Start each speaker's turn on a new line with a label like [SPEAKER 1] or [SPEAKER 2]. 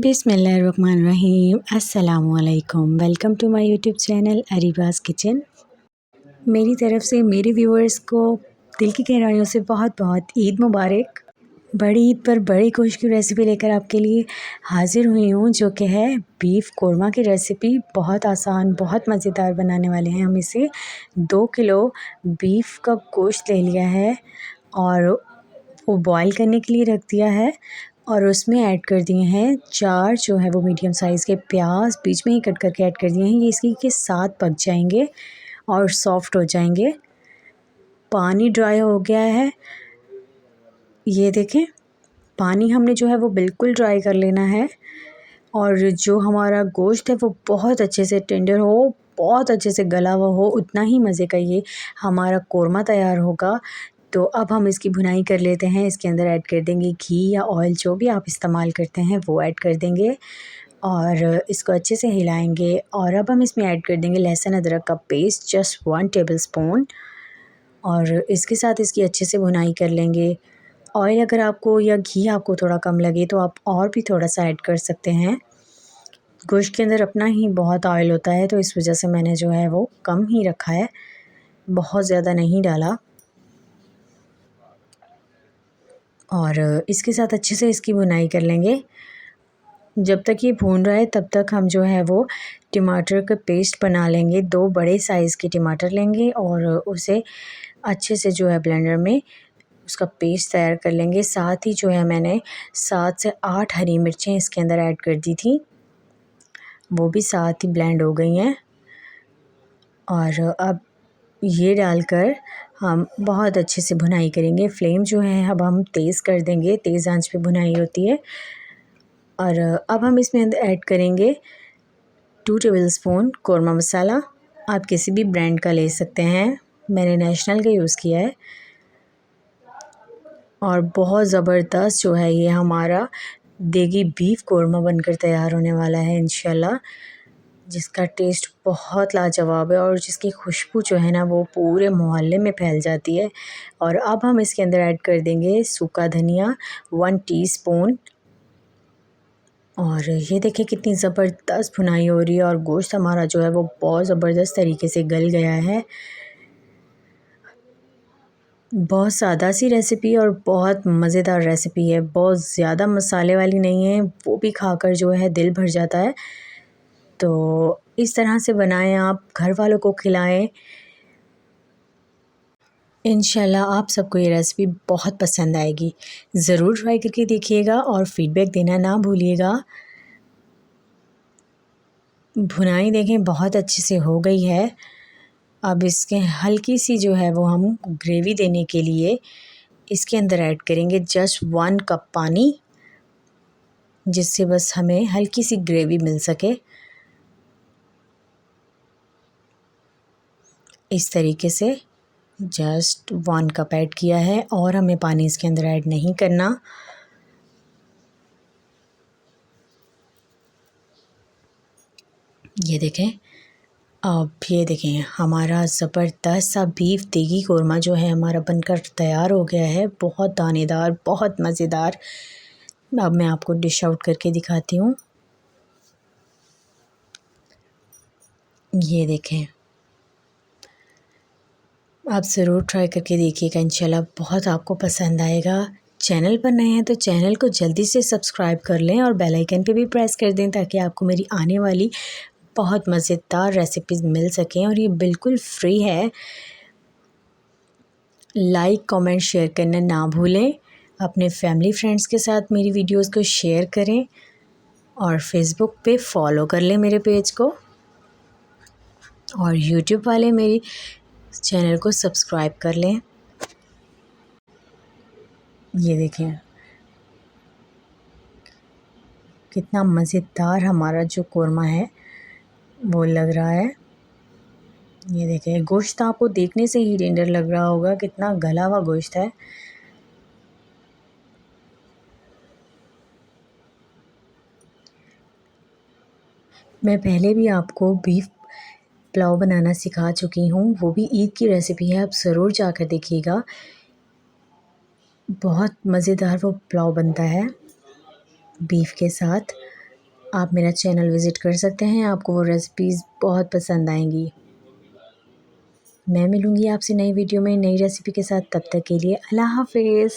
[SPEAKER 1] बिस्मिल्लाहिर्रहमानिर्रहीम। अस्सलामुअलैकुम। Welcome to my YouTube channel Areeba's kitchen. मेरी तरफ़ से मेरे व्यूअर्स को दिल की गहराइयों से बहुत बहुत ईद मुबारक। बड़ी ईद पर बड़ी गोश्त की रेसिपी लेकर आपके लिए हाज़िर हुई हूँ, जो कि है बीफ कोरमा की रेसिपी। बहुत आसान, बहुत मज़ेदार बनाने वाले हैं हम इसे। 2 किलो बीफ का गोश्त ले लिया है और वो बॉईल करने के लिए रख दिया है और उसमें ऐड कर दिए हैं 4 जो है वो मीडियम साइज़ के प्याज, बीच में ही कट करके ऐड कर दिए हैं। ये इसी के साथ पक जाएंगे और सॉफ्ट हो जाएंगे। पानी ड्राई हो गया है, ये देखें। पानी हमने जो है वो बिल्कुल ड्राई कर लेना है और जो हमारा गोश्त है वो बहुत अच्छे से टेंडर हो, बहुत अच्छे से गला हुआ हो, उतना ही मज़े का ये हमारा कोरमा तैयार होगा। तो अब हम इसकी भुनाई कर लेते हैं। इसके अंदर ऐड कर देंगे घी या ऑयल, जो भी आप इस्तेमाल करते हैं वो ऐड कर देंगे और इसको अच्छे से हिलाएंगे। और अब हम इसमें ऐड कर देंगे लहसुन अदरक का पेस्ट, जस्ट 1 टेबलस्पून, और इसके साथ इसकी अच्छे से भुनाई कर लेंगे। ऑयल अगर आपको या घी आपको थोड़ा कम लगे तो आप और भी थोड़ा सा ऐड कर सकते हैं। गोश्त के अंदर अपना ही बहुत ऑयल होता है, तो इस वजह से मैंने जो है वो कम ही रखा है, बहुत ज़्यादा नहीं डाला। और इसके साथ अच्छे से इसकी भुनाई कर लेंगे। जब तक ये भून रहा है तब तक हम जो है वो टमाटर का पेस्ट बना लेंगे। 2 बड़े साइज़ के टमाटर लेंगे और उसे अच्छे से जो है ब्लेंडर में उसका पेस्ट तैयार कर लेंगे। साथ ही जो है मैंने 7 से 8 हरी मिर्चें इसके अंदर ऐड कर दी थी, वो भी साथ ही ब्लेंड हो गई हैं। और अब ये डालकर हम बहुत अच्छे से भुनाई करेंगे। फ्लेम जो है अब हम तेज़ कर देंगे, तेज़ आंच पे भुनाई होती है। और अब हम इसमें ऐड करेंगे 2 टेबलस्पून कोरमा मसाला। आप किसी भी ब्रांड का ले सकते हैं, मैंने नेशनल का यूज़ किया है। और बहुत ज़बरदस्त जो है ये हमारा देगी बीफ कोरमा बनकर तैयार होने वाला है इंशाल्लाह, जिसका टेस्ट बहुत लाजवाब है और जिसकी खुशबू जो है ना वो पूरे मोहल्ले में फैल जाती है। और अब हम इसके अंदर ऐड कर देंगे सूखा धनिया 1 टीस्पून। और ये देखिए कितनी ज़बरदस्त भुनाई हो रही है और गोश्त हमारा जो है वो बहुत ज़बरदस्त तरीके से गल गया है। बहुत सादा सी रेसिपी और बहुत मज़ेदार रेसिपी है, बहुत ज़्यादा मसाले वाली नहीं है, वो भी खाकर जो है दिल भर जाता है। तो इस तरह से बनाएं, आप घर वालों को खिलाएं। इंशाल्लाह आप सबको ये रेसिपी बहुत पसंद आएगी। ज़रूर ट्राई करके देखिएगा और फ़ीडबैक देना ना भूलिएगा। भुनाई देखें बहुत अच्छे से हो गई है। अब इसके हल्की सी जो है वो हम ग्रेवी देने के लिए इसके अंदर ऐड करेंगे जस्ट 1 कप पानी, जिससे बस हमें हल्की सी ग्रेवी मिल सके। इस तरीके से जस्ट 1 कप ऐड किया है और हमें पानी इसके अंदर ऐड नहीं करना। ये देखें, अब ये देखें हमारा ज़बरदस्त सा बीफ देगी कोरमा जो है हमारा बनकर तैयार हो गया है। बहुत दानेदार, बहुत मज़ेदार। अब मैं आपको डिश आउट करके दिखाती हूँ। ये देखें, आप ज़रूर ट्राई करके देखिएगा, इंशाल्लाह बहुत आपको पसंद आएगा। चैनल पर नए हैं तो चैनल को जल्दी से सब्सक्राइब कर लें और बेल आइकन पे भी प्रेस कर दें, ताकि आपको मेरी आने वाली बहुत मज़ेदार रेसिपीज़ मिल सकें। और ये बिल्कुल फ्री है। लाइक, कमेंट, शेयर करना ना भूलें। अपने फैमिली फ्रेंड्स के साथ मेरी वीडियोस को शेयर करें और फेसबुक पे फॉलो कर लें मेरे पेज को, और यूट्यूब वाले मेरी चैनल को सब्सक्राइब कर लें। ये देखें कितना मज़ेदार हमारा जो कोरमा है वो लग रहा है। ये देखें, गोश्त आपको देखने से ही टेंडर लग रहा होगा, कितना गला हुआ गोश्त है। मैं पहले भी आपको बीफ पुलाव बनाना सिखा चुकी हूँ, वो भी ईद की रेसिपी है, आप ज़रूर जाकर देखिएगा। बहुत मज़ेदार वो पुलाव बनता है बीफ के साथ। आप मेरा चैनल विज़िट कर सकते हैं, आपको वो रेसिपीज़ बहुत पसंद आएंगी। मैं मिलूँगी आपसे नई वीडियो में नई रेसिपी के साथ, तब तक के लिए अल्लाह हाफ़िज़।